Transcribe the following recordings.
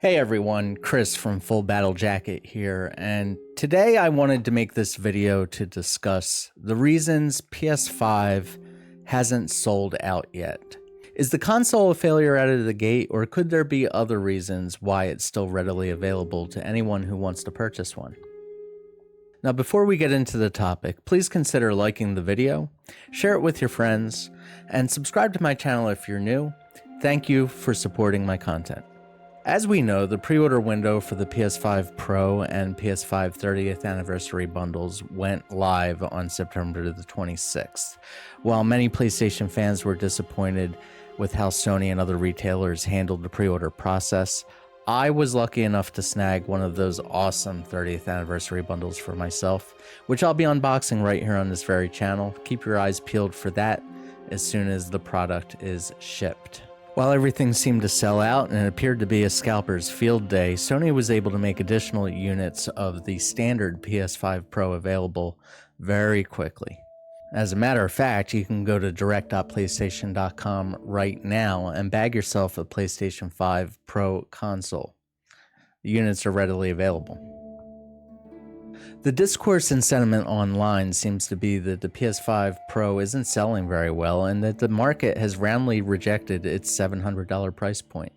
Hey everyone, Chris from Full Battle Jacket here, and today I wanted to make this video to discuss the reasons PS5 hasn't sold out yet. Is the console a failure out of the gate, or could there be other reasons why it's still readily available to anyone who wants to purchase one? Now before we get into the topic, please consider liking the video, share it with your friends, and subscribe to my channel if you're new. Thank you for supporting my content. As we know, the pre-order window for the PS5 Pro and PS5 30th anniversary bundles went live on September the 26th. While many PlayStation fans were disappointed with how Sony and other retailers handled the pre-order process, I was lucky enough to snag one of those awesome 30th anniversary bundles for myself, which I'll be unboxing right here on this very channel. Keep your eyes peeled for that as soon as the product is shipped. While everything seemed to sell out and it appeared to be a scalper's field day, Sony was able to make additional units of the standard PS5 Pro available very quickly. As a matter of fact, you can go to direct.playstation.com right now and bag yourself a PlayStation 5 Pro console. The units are readily available. The discourse and sentiment online seems to be that the PS5 Pro isn't selling very well and that the market has roundly rejected its $700 price point.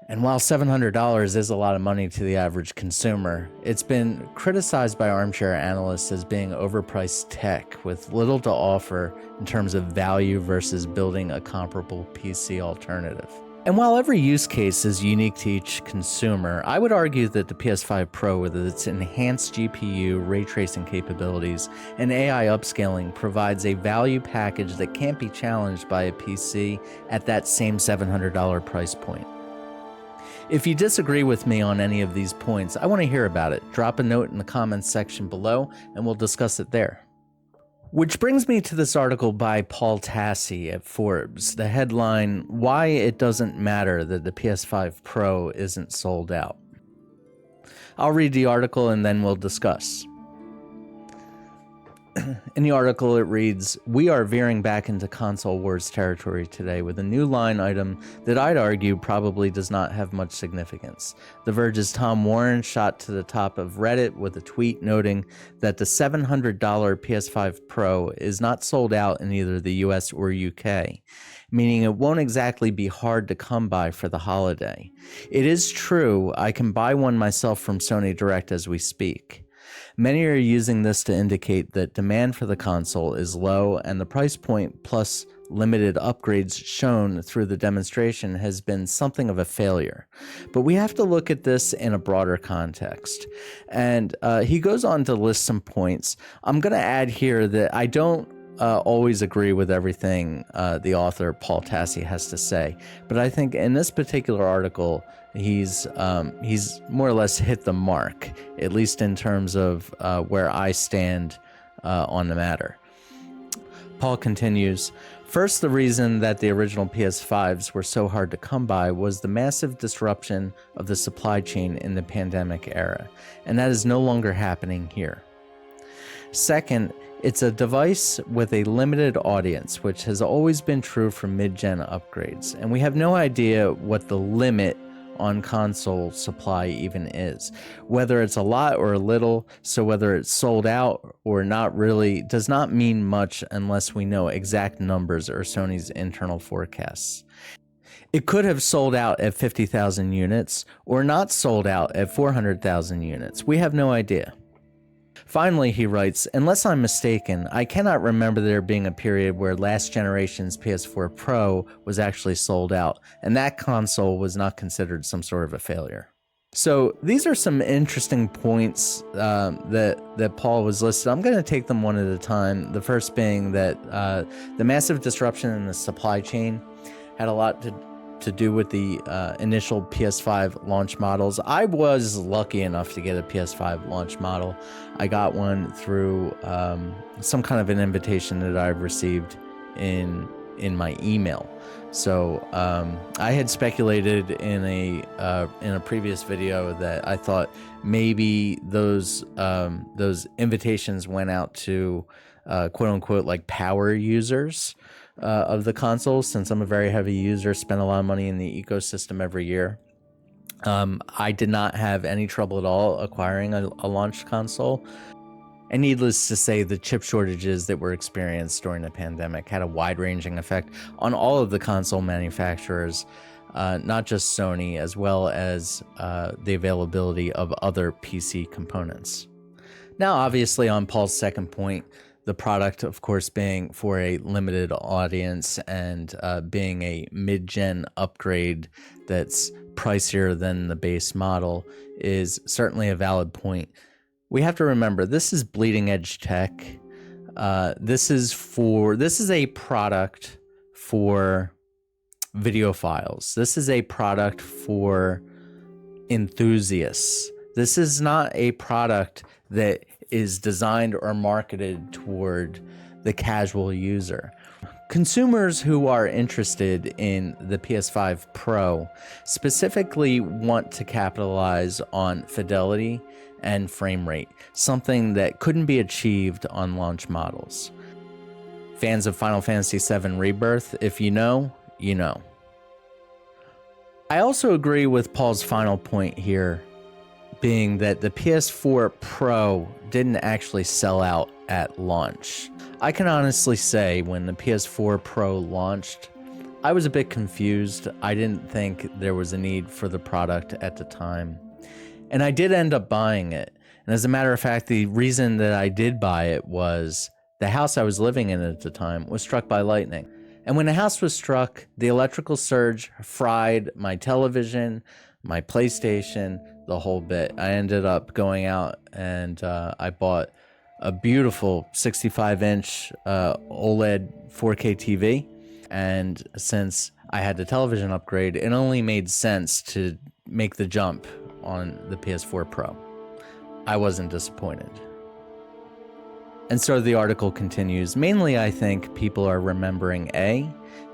And while $700 is a lot of money to the average consumer, it's been criticized by armchair analysts as being overpriced tech with little to offer in terms of value versus building a comparable PC alternative. And while every use case is unique to each consumer, I would argue that the PS5 Pro, with its enhanced GPU, ray tracing capabilities, and AI upscaling, provides a value package that can't be challenged by a PC at that same $700 price point. If you disagree with me on any of these points, I want to hear about it. Drop a note in the comments section below, and we'll discuss it there. Which brings me to this article by Paul Tassi at Forbes. The headline, "Why It Doesn't Matter That the PS5 Pro Isn't Sold Out." I'll read the article and then we'll discuss. In the article it reads, "We are veering back into console wars territory today with a new line item that I'd argue probably does not have much significance. The Verge's Tom Warren shot to the top of Reddit with a tweet noting that the $700 PS5 Pro is not sold out in either the US or UK, meaning it won't exactly be hard to come by for the holiday. It is true, I can buy one myself from Sony Direct as we speak. Many are using this to indicate that demand for the console is low and the price point plus limited upgrades shown through the demonstration has been something of a failure. But we have to look at this in a broader context." And he goes on to list some points. I'm going to add here that I don't always agree with everything the author Paul Tassi has to say, but I think in this particular article he's more or less hit the mark, at least in terms of where I stand on the matter. Paul continues, "First, the reason that the original PS5s were so hard to come by was the massive disruption of the supply chain in the pandemic era, and that is no longer happening here. Second, it's a device with a limited audience, which has always been true for mid-gen upgrades, and we have no idea what the limit on console supply even is. Whether it's a lot or a little, so whether it's sold out or not really does not mean much unless we know exact numbers or Sony's internal forecasts. It could have sold out at 50,000 units or not sold out at 400,000 units. We have no idea." Finally, he writes, "Unless I'm mistaken, I cannot remember there being a period where last generation's PS4 Pro was actually sold out, and that console was not considered some sort of a failure." So these are some interesting points that Paul was listed. I'm going to take them one at a time. The first being that the massive disruption in the supply chain had a lot to do with the initial PS5 launch models. I was lucky enough to get a PS5 launch model. I got one through some kind of an invitation that I received in my email. So I had speculated in a previous video that I thought maybe those invitations went out to quote unquote like power users of the console, since I'm a very heavy user, spend a lot of money in the ecosystem every year. I did not have any trouble at all acquiring a launch console. And needless to say, the chip shortages that were experienced during the pandemic had a wide-ranging effect on all of the console manufacturers, not just Sony, as well as the availability of other PC components. Now, obviously, on Paul's second point, the product, of course, being for a limited audience and being a mid-gen upgrade that's pricier than the base model is certainly a valid point. We have to remember, this is bleeding edge tech. This is a product for videophiles. This is a product for enthusiasts. This is not a product that is designed or marketed toward the casual user. Consumers who are interested in the PS5 Pro specifically want to capitalize on fidelity and frame rate, something that couldn't be achieved on launch models. Fans of Final Fantasy VII Rebirth, if you know, you know. I also agree with Paul's final point here, being that the PS4 Pro didn't actually sell out at launch. I can honestly say when the PS4 Pro launched, I was a bit confused. I didn't think there was a need for the product at the time. And I did end up buying it. And as a matter of fact, the reason that I did buy it was the house I was living in at the time was struck by lightning. And when the house was struck, the electrical surge fried my television, my PlayStation, the whole bit. I ended up going out and I bought a beautiful 65-inch OLED 4K TV. And since I had the television upgrade, it only made sense to make the jump on the PS4 Pro. I wasn't disappointed. And so the article continues. Mainly, I think people are remembering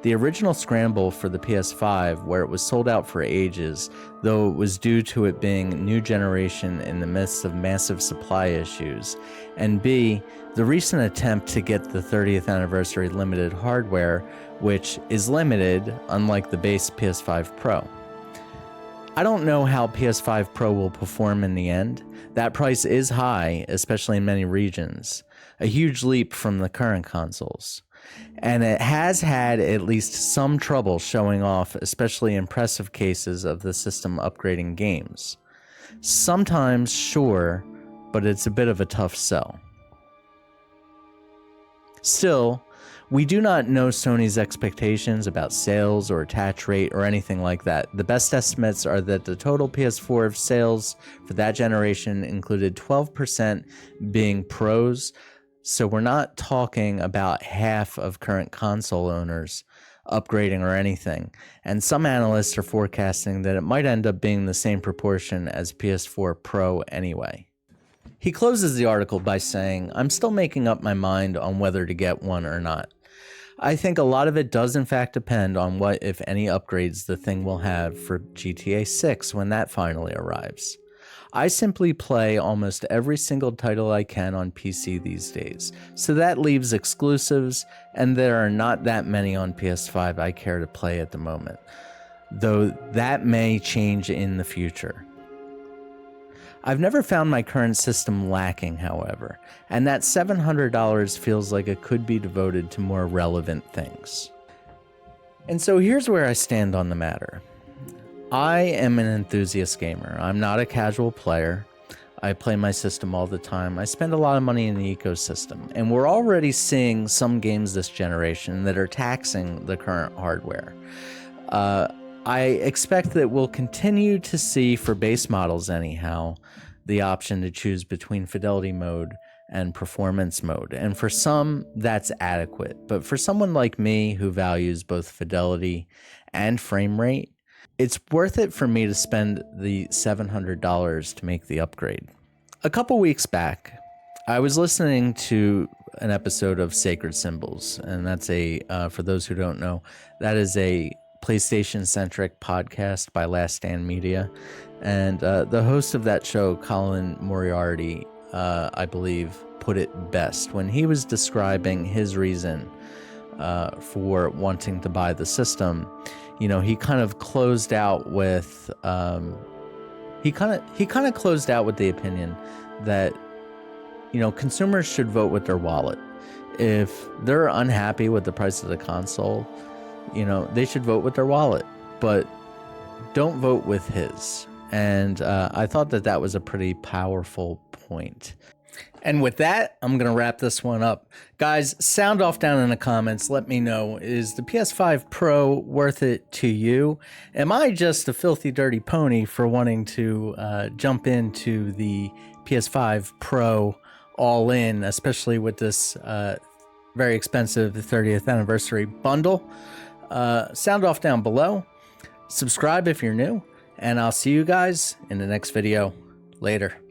the original scramble for the PS5, where it was sold out for ages, though it was due to it being new generation in the midst of massive supply issues, and B, the recent attempt to get the 30th anniversary limited hardware, which is limited, unlike the base PS5 Pro. I don't know how PS5 Pro will perform in the end. That price is high, especially in many regions, a huge leap from the current consoles. And it has had at least some trouble showing off especially impressive cases of the system upgrading games. Sometimes, sure, but it's a bit of a tough sell. Still, we do not know Sony's expectations about sales or attach rate or anything like that. The best estimates are that the total PS4 sales for that generation included 12% being pros, so we're not talking about half of current console owners upgrading or anything. And some analysts are forecasting that it might end up being the same proportion as PS4 Pro anyway. He closes the article by saying, "I'm still making up my mind on whether to get one or not. I think a lot of it does in fact depend on what, if any, upgrades the thing will have for GTA 6 when that finally arrives. I simply play almost every single title I can on PC these days, so that leaves exclusives, and there are not that many on PS5 I care to play at the moment, though that may change in the future. I've never found my current system lacking, however, and that $700 feels like it could be devoted to more relevant things." And so here's where I stand on the matter. I am an enthusiast gamer. I'm not a casual player. I play my system all the time. I spend a lot of money in the ecosystem, and we're already seeing some games this generation that are taxing the current hardware. I expect that we'll continue to see, for base models anyhow, the option to choose between fidelity mode and performance mode. And for some, that's adequate. But for someone like me who values both fidelity and frame rate, it's worth it for me to spend the $700 to make the upgrade. A couple weeks back, I was listening to an episode of Sacred Symbols, and that's for those who don't know, that is a PlayStation-centric podcast by Last Stand Media, and the host of that show, Colin Moriarty, I believe, put it best when he was describing his reason for wanting to buy the system. You know, he kind of closed out with he kind of closed out with the opinion that, you know, consumers should vote with their wallet. If they're unhappy with the price of the console, you know, they should vote with their wallet, but don't vote with his. And I thought that that was a pretty powerful point. And with that, I'm going to wrap this one up. Guys, sound off down in the comments. Let me know, is the PS5 Pro worth it to you? Am I just a filthy, dirty pony for wanting to jump into the PS5 Pro all in, especially with this very expensive 30th anniversary bundle? Sound off down below. Subscribe if you're new, and I'll see you guys in the next video. Later.